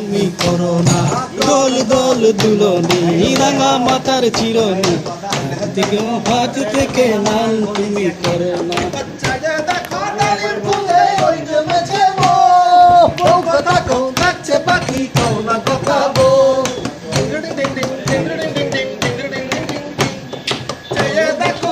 তুমি করো না। দোল দোল দুলনি রাঙা মাথার চিরনি, দিকে হাত থেকে মান তুমি করো না। পাখি কও না কথা বো দেখো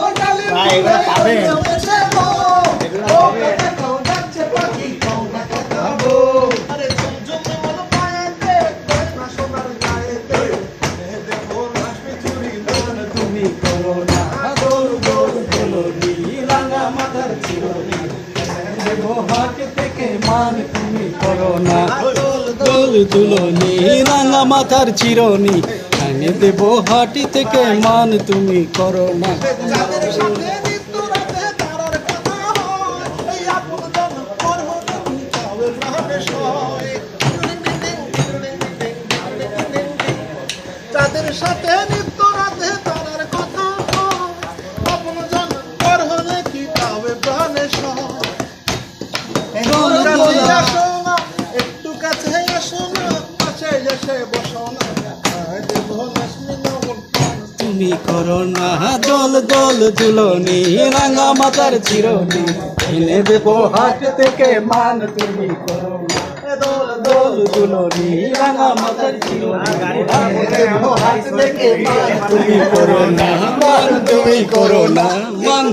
তুমি করো না। দোল দোল দুলনি রাঙা মাথার চিরনি, দেবো হাত থেকে মান তুমি করো না। দোল দুলনি রাঙা মাথার চিরনি, এনে দেবো হাটি থেকে মান তুমি করো না। তাদের সাথে নিত্য রাতে তারার কথা আপন জন পর হলে কি পাবে প্রাণে একটু কাছে আসো না, কাছে এসে বসো না, তুমি করো না। দোল দোল দুলনি রাঙা মাথার চিরনি, এনে দেবো হাট থেকে মান তুমি করো না। দোল দোল দুলনি রাঙা মাথার চিরনি, এনে দেবো হাট থেকে মান তুমি করো না। মান তুমি করো না। মান